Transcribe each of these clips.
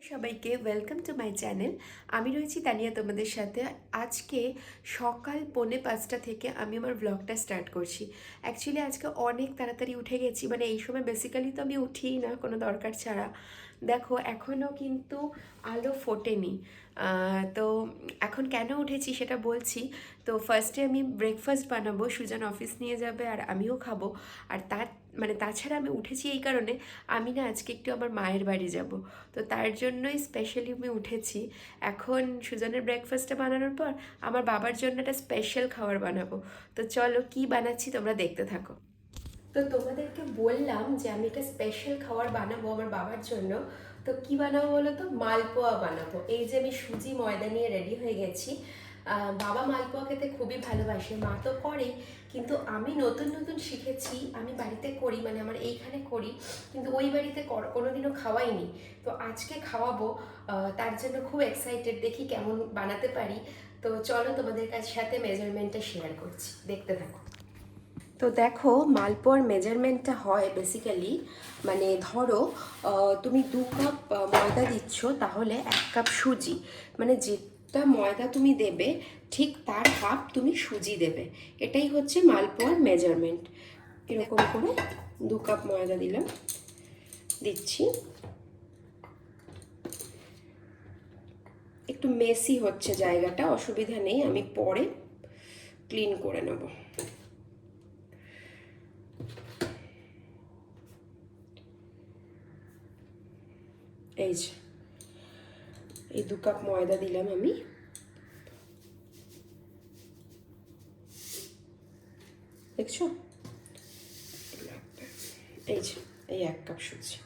সবাইকে welcome to my channel. আমি রয়েছি তানিয়া তোমাদের সাথে। আজকে সকাল 4:45 থেকে আমি আমার ব্লগটা স্টার্ট করছি। অ্যাকচুয়ালি আজকে অনেক তাড়াতাড়ি উঠে গেছি, মানে এই সময় বেসিক্যালি তো আমি উঠিই না কোনো দরকার ছাড়া। দেখো এখনও কিন্তু আলো ফোটেনি। তো এখন কেন উঠেছি সেটা বলছি। তো ফার্স্টে আমি ব্রেকফাস্ট বানাবো, সুজন অফিস নিয়ে যাবে আর আমিও খাবো। আর তাছাড়া আমি উঠেছি এই কারণে, আমি না আজকে একটু আমার মায়ের বাড়ি যাব। তো তার জন্যই স্পেশালি আমি উঠেছি। এখন সুজনের ব্রেকফাস্টটা বানানোর পর আমার বাবার জন্য একটা স্পেশাল খাবার বানাবো। তো চলো কি বানাচ্ছি তোমরা দেখতে থাকো। তো তোমাদেরকে বললাম যে আমি একটা স্পেশাল খাবার বানাবো আমার বাবার জন্য। তো কি বানাবো বলো তো? মালপোয়া বানাবো। এই যে আমি সুজি ময়দা নিয়ে রেডি হয়ে গেছি। বাবা মালপোয়া খেতে খুবই ভালোবাসে, মা তো করেই, কিন্তু আমি নতুন নতুন শিখেছি। আমি বাড়িতে করি, মানে আমার এইখানে করি, কিন্তু ওই বাড়িতে কোনোদিনও খাওয়াইনি। তো আজকে খাওয়াবো, তার জন্য খুব এক্সাইটেড, দেখি কেমন বানাতে পারি। তো চলো তোমাদের সাথে মেজারমেন্টটা শেয়ার করছি, দেখতে থাকো। তো দেখো মালপোয়ার মেজারমেন্টটা হয় বেসিক্যালি, মানে ধরো তুমি 2 কাপ ময়দা দিচ্ছ, তাহলে 1 কাপ সুজি, মানে যেটা ময়দা তুমি দেবে ঠিক তার হাফ তুমি সুজি দেবে। এটাই হচ্ছে মালপোয়ার মেজারমেন্ট। এরকম করে 2 কাপ ময়দা দিচ্ছি। একটু মেসি হচ্ছে জায়গাটা, অসুবিধা নেই, আমি পরে ক্লিন করে নেব। এই যে এই 2 কাপ ময়দা দিলাম আমি। দেখছো, এই যে এই 1 কাপ সুজি।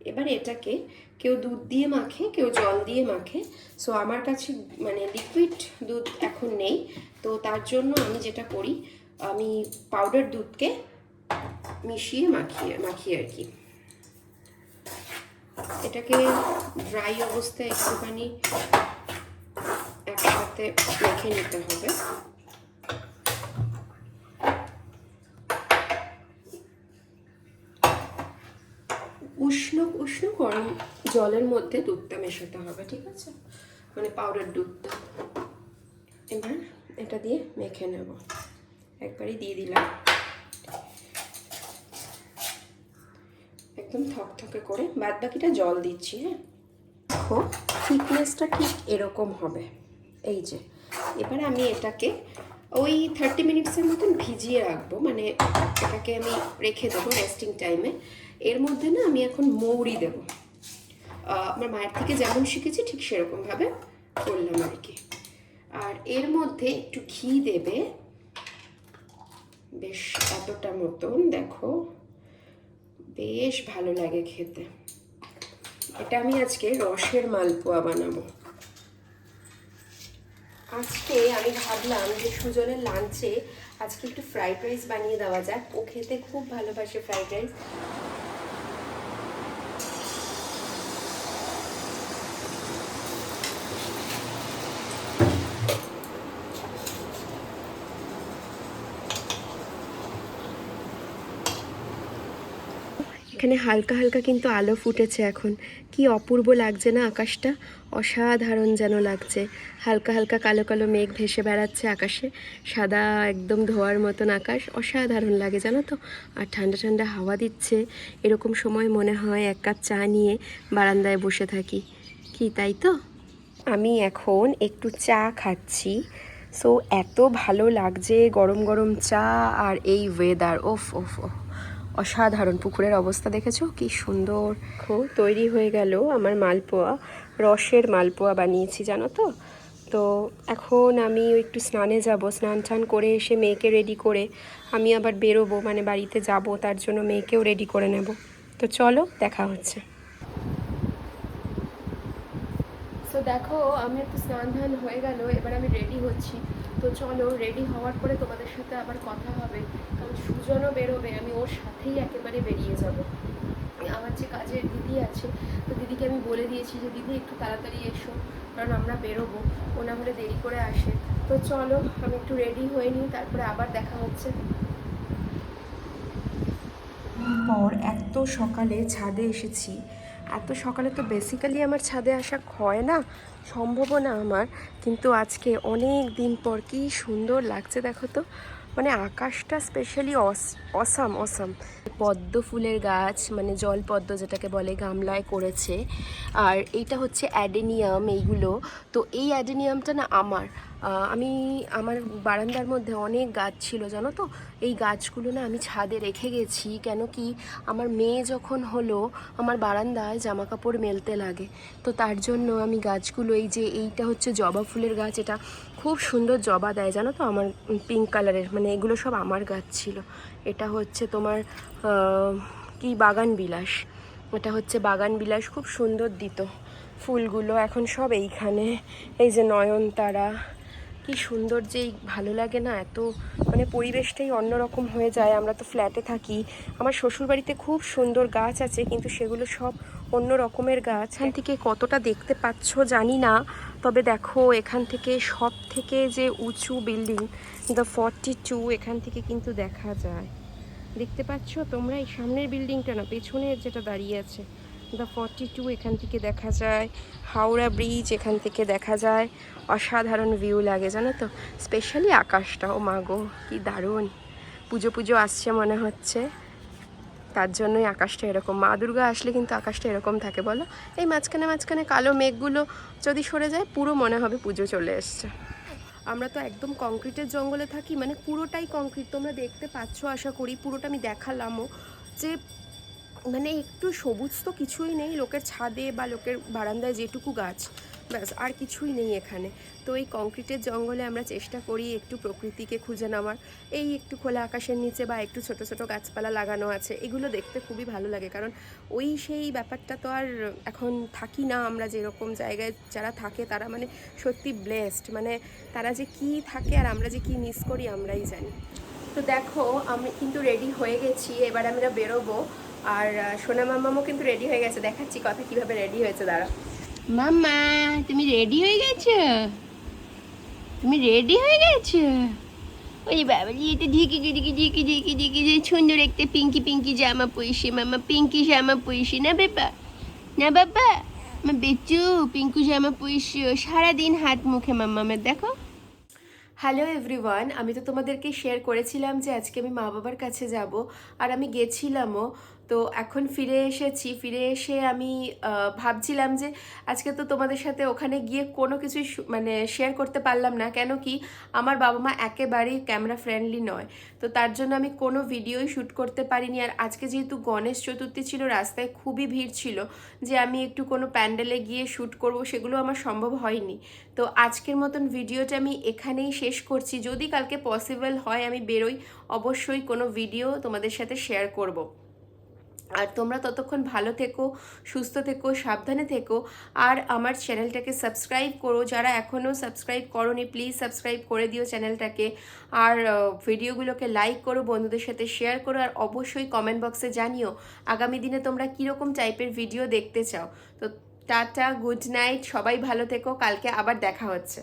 এবার এটাকে কেউ দুধ দিয়ে মাখে, কেউ জল দিয়ে মাখে। সো আমার কাছে মানে লিকুইড দুধ এখন নেই, তো তার জন্য আমি যেটা করি, আমি পাউডার দুধকে মিশিয়ে মাখিয়ে আর কি। এটাকে ড্রাই অবস্থায় একটুখানি একসাথে মেখে নিতে হবে। উষ্ণ উষ্ণ গরম জলের মধ্যে দুধটা মেশাতে হবে, ঠিক আছে, মানে পাউডার দুধটা। এবার এটা দিয়ে মেখে নেব, একবারই দিয়ে দিলাম, একদম থকথকে করে। বাদ বাকিটা জল দিচ্ছি। হ্যাঁ, দেখো থিকনেসটা ঠিক এরকম হবে। এই যে এবার আমি এটাকে ওই 30 মিনিটসের মতন ভিজিয়ে রাখবো, মানে এটাকে আমি রেখে দেবো রেস্টিং টাইমে। এর মধ্যে না আমি এখন মৌরি দেবো। আমার মায়ের থেকে যেমন শিখেছি ঠিক সেরকমভাবে করলাম আর কি। আর এর মধ্যে একটু ঘি দেবে, বেশ এতটা মতন, দেখো বেশ ভালো লাগে খেতে। এটা আমি আজকে রসের মালপোয়া বানাবো। আজকে আমি ভাবলাম যে সুজনের লাঞ্চে আজকে একটু ফ্রাইড রাইস বানিয়ে দেওয়া যাক, ও খেতে খুব ভালোবাসে ফ্রাইড রাইস। এখানে হালকা হালকা কিন্তু আলো ফুটেছে এখন, কি অপূর্ব লাগছে না আকাশটা, অসাধারণ যেন লাগছে। হালকা হালকা কালো কালো মেঘ ভেসে বেড়াচ্ছে আকাশে, সাদা একদম ধোয়ার মতন আকাশ, অসাধারণ লাগে জানো তো। আর ঠান্ডা ঠান্ডা হাওয়া দিচ্ছে, এরকম সময় মনে হয় 1 কাপ চা নিয়ে বারান্দায় বসে থাকি, কি তাই তো? আমি এখন একটু চা খাচ্ছি। সো এত ভালো লাগছে গরম গরম চা আর এই ওয়েদার, ওফ ওফ ওফ, অসাধারণ। পুকুরের অবস্থা দেখেছো কি সুন্দর। তৈরি হয়ে গেল আমার মালপোয়া, রসের মালপোয়া বানিয়েছি জানো তো। তো এখন আমি একটু স্নানে যাব, স্নান টান করে এসে মেয়েকে রেডি করে আমি আবার বেরোবো, মানে বাড়িতে যাব, তার জন্য মেয়েকেও রেডি করে নেব। তো চলো দেখা হচ্ছে। তো দেখো আমি একটু স্নান ধান হয়ে গেল, এবার আমি রেডি হচ্ছি। তো চলো রেডি হওয়ার পরে তোমাদের সাথে আবার কথা হবে, কারণ সুজনও বেরোবে, আমি ওর সাথেই একেবারে বেরিয়ে যাব। আমার যে কাজের দিদি আছে, তো দিদিকে আমি বলে দিয়েছি যে দিদি একটু তাড়াতাড়ি এসো, কারণ আমরা বেরোবো, ও না হলে দেরি করে আসে। তো চলো আমি একটু রেডি হয়ে নিই, তারপরে আবার দেখা হচ্ছে। পর এত সকালে ছাদে এসেছি, এত সকালে তো বেসিক্যালি আমার ছাদে আসা হয় না, সম্ভবও না আমার, কিন্তু আজকে অনেক দিন পর কি সুন্দর লাগছে দেখো তো। মানে আকাশটা স্পেশালি অসাম অসাম। পদ্ম ফুলের গাছ, মানে জল পদ্ম যেটাকে বলে, গামলায় করেছে। আর এইটা হচ্ছে অ্যাডেনিয়াম এইগুলো। তো এই অ্যাডেনিয়ামটা না আমি আমার বারান্দার মধ্যে অনেক গাছ ছিল জানো তো। এই গাছগুলো না আমি ছাদে রেখে গেছি, কেন কি আমার মেয়ে যখন হলো আমার বারান্দায় জামা কাপড় মেলতে লাগে, তো তার জন্য আমি গাছগুলো, এই যে এইটা হচ্ছে জবা ফুলের গাছ, এটা খুব সুন্দর জবা দেয় জানো তো, আমার পিঙ্ক কালারের, মানে এগুলো সব আমার গাছ ছিল। এটা হচ্ছে তোমার কি বাগান বিলাস, এটা হচ্ছে বাগান বিলাস, খুব সুন্দর দিত ফুলগুলো। এখন সব এইখানে, এই যে নয়নতারা, কি সুন্দর যেই ভালো লাগে না এত, মানে পরিবেশটাই অন্যরকম হয়ে যায়। আমরা তো ফ্ল্যাটে থাকি, আমার শ্বশুরবাড়িতে খুব সুন্দর গাছ আছে, কিন্তু সেগুলো সব অন্য রকমের গাছ। এখান থেকে কতটা দেখতে পাচ্ছ জানি না, তবে দেখো এখান থেকে সব থেকে যে উঁচু বিল্ডিং দ্য 42, এখান থেকে কিন্তু দেখা যায়। দেখতে পাচ্ছ তোমরা এই সামনের বিল্ডিংটা না, পেছনের যেটা দাঁড়িয়ে আছে দ্য 42, এখান থেকে দেখা যায়। হাওড়া ব্রিজ এখান থেকে দেখা যায়। অসাধারণ ভিউ লাগে জানো তো, স্পেশালি আকাশটা, ও মা গো কি দারুণ। পুজো পুজো আসছে মনে হচ্ছে, তার জন্যই আকাশটা এরকম। মা দুর্গা আসলে কিন্তু আকাশটা এরকম থাকে বলো। এই মাঝখানে মাঝখানে কালো মেঘগুলো যদি সরে যায়, পুরো মনে হবে পুজো চলে এসছে। আমরা তো একদম কংক্রিটের জঙ্গলে থাকি, মানে পুরোটাই কংক্রিট, তোমরা দেখতে পাচ্ছ আশা করি, পুরোটা আমি দেখালামও যে মানে একটু সবুজ তো কিছুই নেই, লোকের ছাদে বা লোকের বারান্দায় যেটুকু গাছ, ব্যাস আর কিছুই নেই এখানে। তো এই কংক্রিটের জঙ্গলে আমরা চেষ্টা করি একটু প্রকৃতিকে খুঁজে নামার। এই একটু খোলা আকাশের নিচে বা একটু ছোট ছোট গাছপালা লাগানো আছে, এগুলো দেখতে খুবই ভালো লাগে, কারণ ওই সেই ব্যাপারটা তো আর এখন থাকি না আমরা। যেরকম জায়গায় যারা থাকে তারা মানে সত্যি ব্লেসড, মানে তারা যে কি থাকে আর আমরা যে কি মিস করি আমরাই জানি। তো দেখো আমি কিন্তু রেডি হয়ে গেছি, এবার আমরা বেরোবো। আর সোনা মাম্মামও কিন্তু রেডি হয়ে গেছে, দেখাচ্ছি কথা কিভাবে রেডি হয়েছে, দাঁড়া। মাম্মা তুমি রেডি হয়ে গেছো? তুমি রেডি হয়ে গেছো? ওই বাবা এটা ঢিকি ঢিকি ঢিকি ঢিকি ঢিকি যে সুন্দর একটা পিঙ্কি পিঙ্কি জামা পরিসে, মামা পিঙ্কি জামা পরিসে না বাবা, না বাবা, মা বেচু পিঙ্কু জামা পরিসে সারাদিন হাত মুখে মাম্মামের দেখো। হ্যালো এভরিওয়ান, আমি তো তোমাদেরকে শেয়ার করেছিলাম যে আজকে আমি মা বাবার কাছে যাব, আর আমি গেছিলামও। তো এখন ফিরে এসেছি, ফিরে এসে আমি ভাবছিলাম যে আজকে তো তোমাদের সাথে ওখানে গিয়ে কোনো কিছুই মানে শেয়ার করতে পারলাম না, কেন কি আমার বাবা মা একেবারেই ক্যামেরা ফ্রেন্ডলি নয়। তো তার জন্য আমি কোনো ভিডিওই শ্যুট করতে পারিনি। আর আজকে যেহেতু গণেশ চতুর্থী ছিল, রাস্তায় খুবই ভিড় ছিল, যে আমি একটু কোনো প্যান্ডেলে গিয়ে শ্যুট করব সেগুলো আমার সম্ভব হয়নি। তো আজকের মতন ভিডিওটা আমি এখানেই শেষ করছি। যদি কালকে পসিবল হয় আমি বেরোই, অবশ্যই কোনো ভিডিও তোমাদের সাথে শেয়ার করব। আর তোমরা ততক্ষণ ভালো থেকো, সুস্থ থেকো, সাবধানে থেকো। আর আমার চ্যানেলটাকে সাবস্ক্রাইব করো, যারা এখনও সাবস্ক্রাইব করোনি প্লিজ সাবস্ক্রাইব করে দিও চ্যানেলটাকে। আর ভিডিওগুলোকে লাইক করো, বন্ধুদের সাথে শেয়ার করো, আর অবশ্যই কমেন্ট বক্সে জানিও আগামী দিনে তোমরা কীরকম টাইপের ভিডিও দেখতে চাও। তো টাটা, গুড নাইট, সবাই ভালো থেকো, কালকে আবার দেখা হচ্ছে।